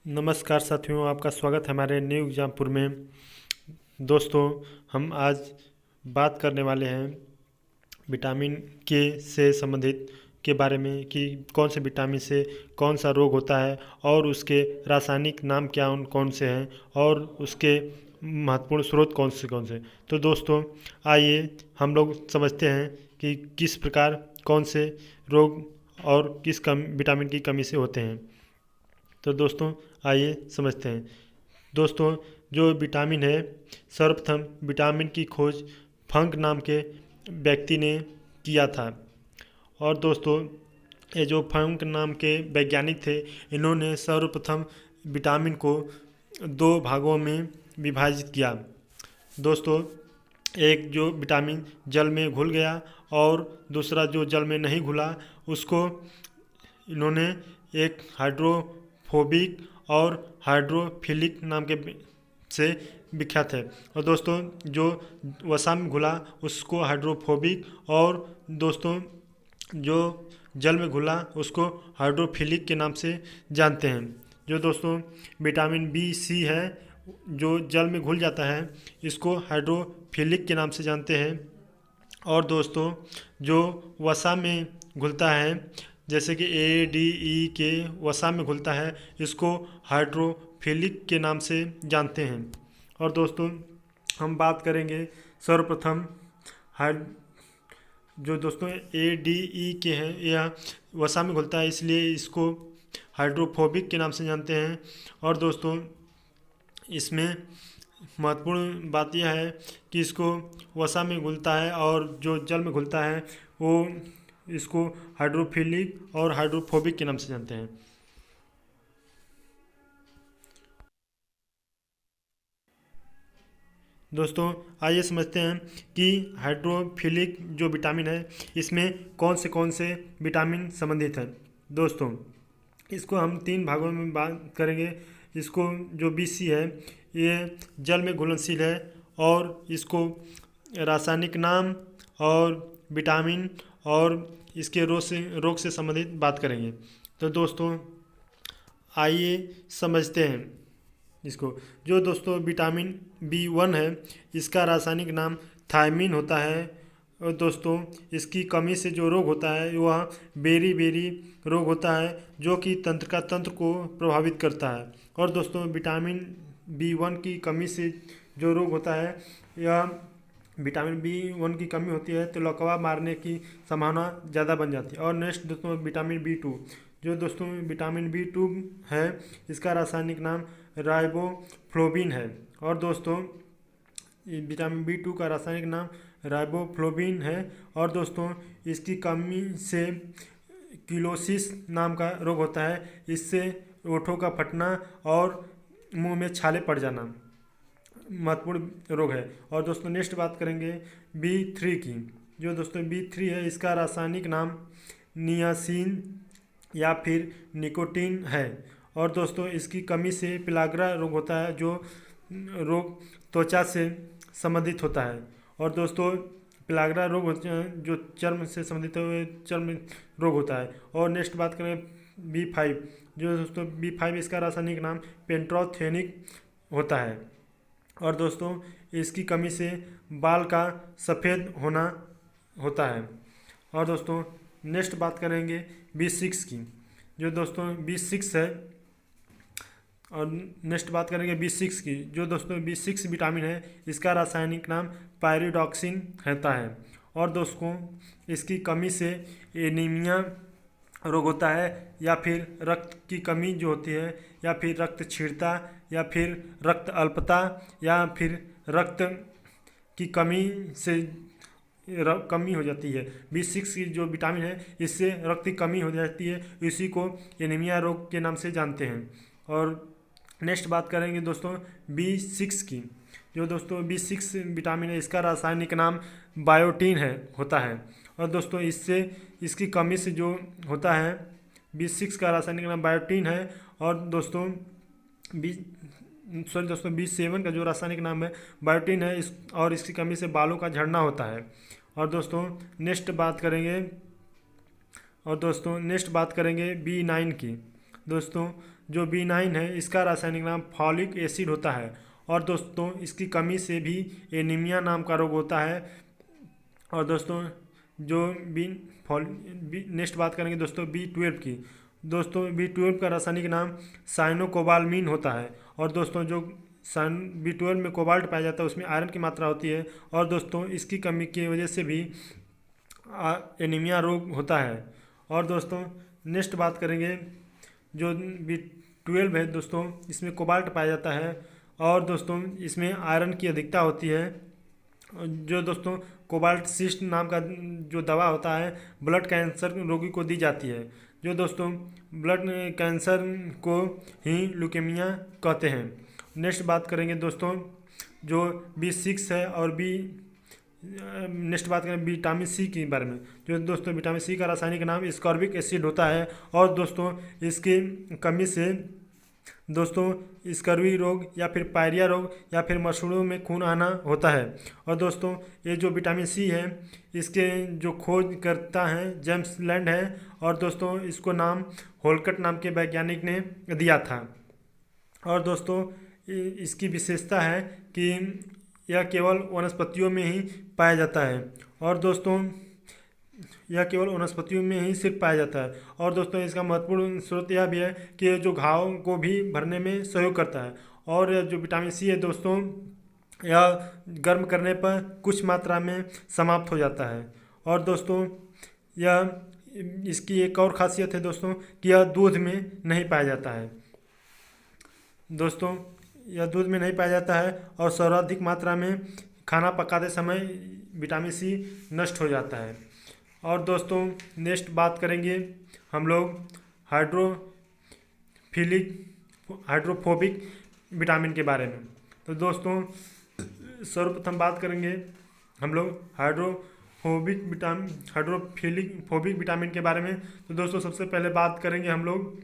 नमस्कार साथियों, आपका स्वागत है हमारे न्यू एग्जामपुर में। दोस्तों, हम आज बात करने वाले हैं विटामिन के से संबंधित के बारे में कि कौन से विटामिन से कौन सा रोग होता है और उसके रासायनिक नाम क्या कौन से हैं और उसके महत्वपूर्ण स्रोत कौन से। तो दोस्तों, आइए हम लोग समझते हैं कि किस प्रकार कौन से रोग और किस विटामिन की कमी से होते हैं। तो दोस्तों, आइए समझते हैं। दोस्तों, जो विटामिन है, सर्वप्रथम विटामिन की खोज फंक नाम के व्यक्ति ने किया था। और दोस्तों, ये जो फंक नाम के वैज्ञानिक थे, इन्होंने सर्वप्रथम विटामिन को दो भागों में विभाजित किया। दोस्तों, एक जो विटामिन जल में घुल गया और दूसरा जो जल में नहीं घुला, उसको इन्होंने एक हाइड्रोफोबिक और हाइड्रोफिलिक नाम के से विख्यात है। और दोस्तों, जो वसा में घुला उसको हाइड्रोफोबिक और दोस्तों जो जल में घुला उसको हाइड्रोफिलिक के नाम से जानते हैं। जो दोस्तों विटामिन बी सी है, जो जल में घुल जाता है, इसको हाइड्रोफिलिक के नाम से जानते हैं। और दोस्तों, जो वसा में घुलता है, जैसे कि ए डी ई के वसा में घुलता है, इसको हाइड्रोफिलिक के नाम से जानते हैं। और दोस्तों, हम बात करेंगे सर्वप्रथम हाइड जो दोस्तों ए डी ई के हैं, यह वसा में घुलता है, इसलिए इसको हाइड्रोफोबिक के नाम से जानते हैं। और दोस्तों, इसमें महत्वपूर्ण बात यह है कि इसको वसा में घुलता है और जो जल में घुलता है वो इसको हाइड्रोफिलिक और हाइड्रोफोबिक के नाम से जानते हैं। दोस्तों, आइए समझते हैं कि हाइड्रोफिलिक जो विटामिन है, इसमें कौन से विटामिन संबंधित हैं। दोस्तों, इसको हम तीन भागों में बात करेंगे। इसको जो बी सी है, ये जल में घुलनशील है और इसको रासायनिक नाम और विटामिन और इसके रोग से संबंधित बात करेंगे। तो दोस्तों, आइए समझते हैं इसको। जो दोस्तों विटामिन बी वन है, इसका रासायनिक नाम थायमिन होता है। और दोस्तों, इसकी कमी से जो रोग होता है वह बेरी रोग होता है, जो कि तंत्र को प्रभावित करता है। और दोस्तों, विटामिन बी वन की कमी से जो रोग होता है, यह विटामिन बी वन की कमी होती है तो लकवा मारने की संभावना ज़्यादा बन जाती है। और नेक्स्ट दोस्तों विटामिन बी टू। जो दोस्तों विटामिन बी टू है, इसका रासायनिक नाम राइबोफ्लोविन है। और दोस्तों, विटामिन बी टू का रासायनिक नाम राइबोफ्लोविन है। और दोस्तों, इसकी कमी से किलोसिस नाम का रोग होता है, इससे ओठों का फटना और मुंह में छाले पड़ जाना महत्वपूर्ण रोग है। और दोस्तों, नेक्स्ट बात करेंगे बी थ्री की। जो दोस्तों बी थ्री है, इसका रासायनिक नाम नियासिन या फिर निकोटीन है। और दोस्तों, इसकी कमी से पिलाग्रा रोग होता है, जो रोग त्वचा से संबंधित होता है। और दोस्तों, पिलाग्रा रोग होते हैं जो चर्म से संबंधित हुए चर्म रोग होता है। और नेक्स्ट बात करें बी फाइव। जो दोस्तों बी फाइव, इसका रासायनिक नाम पेंट्रोथेनिक होता है। और दोस्तों, इसकी कमी से बाल का सफ़ेद होना होता है। और दोस्तों, नेक्स्ट बात करेंगे बी सिक्स की। जो दोस्तों बी सिक्स है, और नेक्स्ट बात करेंगे बी सिक्स की। जो दोस्तों बी सिक्स विटामिन है, इसका रासायनिक नाम पायरिडॉक्सिन होता है। और दोस्तों, इसकी कमी से एनीमिया रोग होता है, या फिर रक्त की कमी जो होती है, या फिर रक्त क्षीणता, या फिर रक्त अल्पता, या फिर रक्त की कमी से कमी हो जाती है। बी सिक्स की जो विटामिन है, इससे रक्त की कमी हो जाती है, इसी को एनीमिया रोग के नाम से जानते हैं। और नेक्स्ट बात करेंगे दोस्तों बी सिक्स की। जो दोस्तों बी सिक्स विटामिन है, इसका रासायनिक नाम बायोटीन होता है। और दोस्तों, इसकी कमी से जो होता है, बी सिक्स का रासायनिक नाम बायोटीन है। और दोस्तों बी सेवन का जो रासायनिक नाम है बायोटीन है, और इसकी कमी से बालों का झड़ना होता है। और दोस्तों, नेक्स्ट बात करेंगे बी नाइन की। दोस्तों जो B9 है इसका रासायनिक नाम फॉलिक एसिड होता है। और दोस्तों इसकी कमी से भी एनीमिया नाम का रोग होता है। और दोस्तों जो नेक्स्ट बात करेंगे दोस्तों B12 की। दोस्तों B12 का रासायनिक नाम साइनोकोबालमीन होता है। और दोस्तों जो B12 में कोबाल्ट पाया जाता है उसमें आयरन की मात्रा होती है। और दोस्तों इसकी कमी की वजह से भी एनीमिया रोग होता है। और दोस्तों नेक्स्ट बात करेंगे जो B12 है दोस्तों इसमें कोबाल्ट पाया जाता है। और दोस्तों इसमें आयरन की अधिकता होती है। जो दोस्तों कोबाल्ट सिस्ट नाम का जो दवा होता है ब्लड कैंसर रोगी को दी जाती है। जो दोस्तों ब्लड कैंसर को ही ल्यूकेमिया कहते हैं। नेक्स्ट बात करेंगे दोस्तों जो B6 है और नेक्स्ट बात करें विटामिन सी के बारे में। जो दोस्तों विटामिन सी का रासायनिक नाम स्कॉर्बिक एसिड होता है। और दोस्तों इसकी कमी से दोस्तों स्कर्वी रोग या फिर पायरिया रोग या फिर मसूड़ों में खून आना होता है। और दोस्तों ये जो विटामिन सी है इसके जो खोज करता है जेम्स लैंड है। और दोस्तों इसको नाम होलकट नाम के वैज्ञानिक ने दिया था। और दोस्तों इसकी विशेषता है कि यह केवल वनस्पतियों में ही पाया जाता है। और दोस्तों यह केवल वनस्पतियों में ही सिर्फ पाया जाता है। और दोस्तों इसका महत्वपूर्ण स्रोत यह भी है कि जो घाव को भी भरने में सहयोग करता है। और जो विटामिन सी है दोस्तों यह गर्म करने पर कुछ मात्रा में समाप्त हो जाता है। और दोस्तों यह इसकी एक और खासियत है दोस्तों कि यह दूध में नहीं पाया जाता है। दोस्तों यह दूध में नहीं पाया जाता है और सर्वाधिक मात्रा में खाना पकाते समय विटामिन सी नष्ट हो जाता है। और दोस्तों नेक्स्ट बात करेंगे हम लोग हाइड्रोफोबिक विटामिन के बारे में। तो दोस्तों सर्वप्रथम बात करेंगे हम लोग हाइड्रोफोबिक विटामिन के बारे में। तो दोस्तों सबसे पहले बात करेंगे हम लोग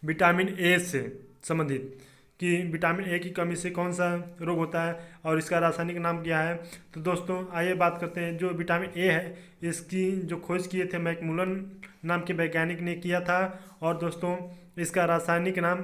विटामिन ए से संबंधित कि विटामिन ए की कमी से कौन सा रोग होता है और इसका रासायनिक नाम क्या है। तो दोस्तों आइए बात करते हैं। जो विटामिन ए है इसकी जो खोज किए थे मैकमुलन नाम के वैज्ञानिक ने किया था। और दोस्तों इसका रासायनिक नाम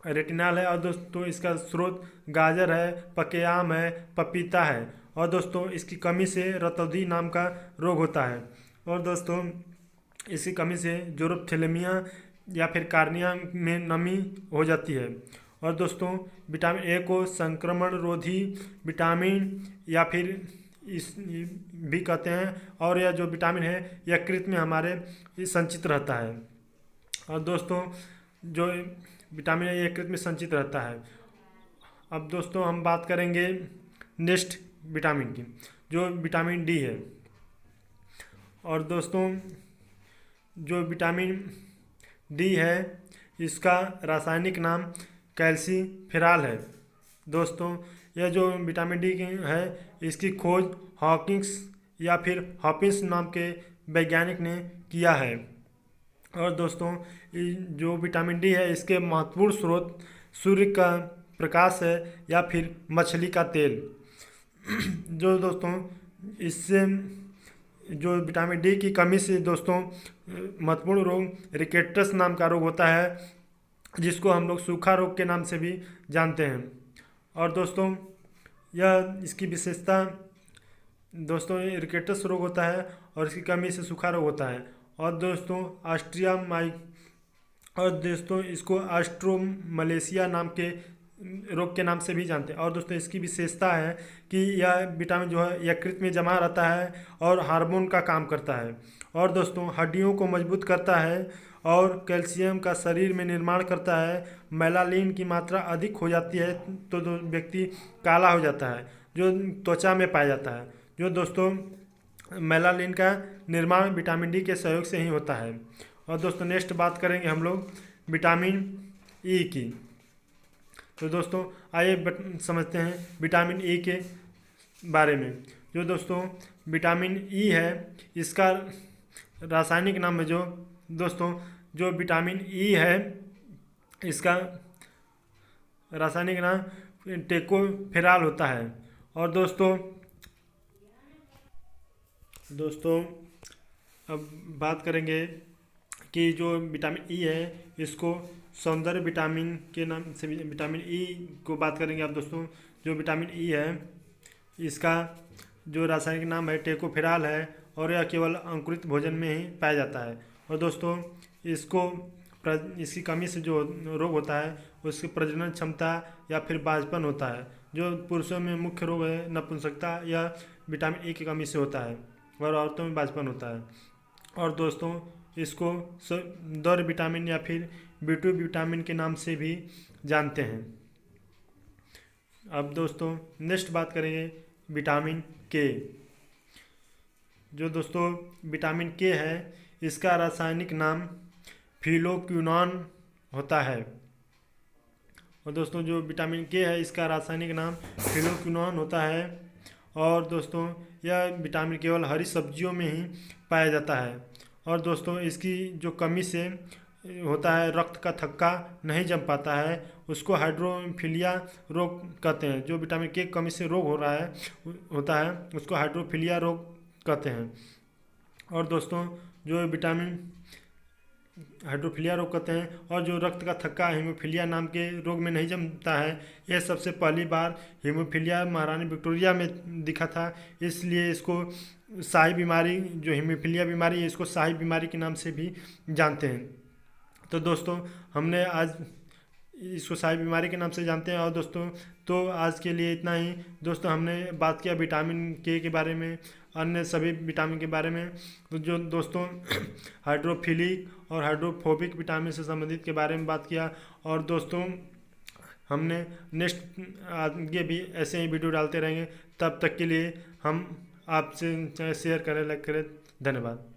रेटिनॉल है। और दोस्तों इसका स्रोत गाजर है, पकेआम है, पपीता है। और दोस्तों इसकी कमी से रतौंधी नाम का रोग होता है। और दोस्तों इसकी कमी से जोरोप्थेल्मिया या फिर कार्निया में नमी हो जाती है। और दोस्तों विटामिन ए को संक्रमण रोधी विटामिन या फिर इस भी कहते हैं। और यह जो विटामिन है यकृत में हमारे संचित रहता है। और दोस्तों जो विटामिन ए यकृत में संचित रहता है। अब दोस्तों हम बात करेंगे नेक्स्ट विटामिन की जो विटामिन डी है। और दोस्तों जो विटामिन डी है इसका रासायनिक नाम कैल्सीफेरॉल है। दोस्तों यह जो विटामिन डी है इसकी खोज हॉकिंस नाम के वैज्ञानिक ने किया है। और दोस्तों जो विटामिन डी है इसके महत्वपूर्ण स्रोत सूर्य का प्रकाश है या फिर मछली का तेल। जो दोस्तों इससे जो विटामिन डी की कमी से दोस्तों महत्वपूर्ण रोग रिकेटस नाम का रोग होता है जिसको हम लोग सूखा रोग के नाम से भी जानते हैं। और दोस्तों यह इसकी विशेषता दोस्तों रिकेटस रोग होता है और इसकी कमी से सूखा रोग होता है। और दोस्तों इसको ऑस्ट्रोमलेशिया नाम के रोग के नाम से भी जानते हैं। और दोस्तों इसकी विशेषता है कि यह विटामिन जो है यकृत में जमा रहता है और हार्मोन का काम करता है। और दोस्तों हड्डियों को मजबूत करता है और कैल्शियम का शरीर में निर्माण करता है। मेलानिन की मात्रा अधिक हो जाती है तो व्यक्ति काला हो जाता है जो त्वचा में पाया जाता है। जो दोस्तों मेलानिन का निर्माण विटामिन डी के सहयोग से ही होता है। और दोस्तों नेक्स्ट बात करेंगे हम लोग विटामिन ई की। तो दोस्तों आइए समझते हैं विटामिन ई के बारे में। जो दोस्तों विटामिन ई है इसका रासायनिक नाम है जो विटामिन ई है इसका रासायनिक नाम टेकोफेरॉल होता है। और दोस्तों अब बात करेंगे कि जो विटामिन ई है इसको सौंदर्य विटामिन के नाम से विटामिन ई को बात करेंगे आप दोस्तों। जो विटामिन ई है इसका जो रासायनिक नाम है टेकोफेराल है और यह केवल अंकुरित भोजन में ही पाया जाता है। और दोस्तों इसको इसकी कमी से जो रोग होता है उसकी प्रजनन क्षमता या फिर बांझपन होता है। जो पुरुषों में मुख्य रोग है नपुंसकता या विटामिन ई की कमी से होता है और औरतों में बांझपन होता है। और दोस्तों इसको दौर विटामिन या फिर B2 विटामिन के नाम से भी जानते हैं। अब दोस्तों नेक्स्ट बात करेंगे विटामिन के। जो दोस्तों विटामिन के है इसका रासायनिक नाम फिलोक्विनोन होता है। और दोस्तों जो विटामिन के है इसका रासायनिक नाम फिलोक्विनोन होता है। और दोस्तों यह विटामिन केवल हरी सब्जियों में ही पाया जाता है। और दोस्तों इसकी जो कमी से होता है रक्त का थक्का नहीं जम पाता है, उसको हाइड्रोफिलिया रोग कहते हैं। जो विटामिन के कमी से रोग हो रहा है होता है उसको हाइड्रोफिलिया रोग कहते हैं। और दोस्तों जो विटामिन हाइड्रोफिलिया रोग कहते हैं और जो रक्त का थक्का हीमोफिलिया नाम के रोग में नहीं जमता है, यह सबसे पहली बार हीमोफिलिया महारानी विक्टोरिया में दिखा था। इसलिए इसको शाही बीमारी, जो हीमोफिलिया बीमारी है इसको शाही बीमारी के नाम से भी जानते हैं। तो दोस्तों हमने आज इसको शाही बीमारी के नाम से जानते हैं। और दोस्तों तो आज के लिए इतना ही। दोस्तों हमने बात किया विटामिन के बारे में, अन्य सभी विटामिन के बारे में। तो जो दोस्तों हाइड्रोफिलिक और हाइड्रोफोबिक विटामिन से संबंधित के बारे में बात किया। और दोस्तों हमने नेक्स्ट आगे भी ऐसे ही वीडियो डालते रहेंगे। तब तक के लिए हम आपसे शेयर करें, लाइक करें। धन्यवाद।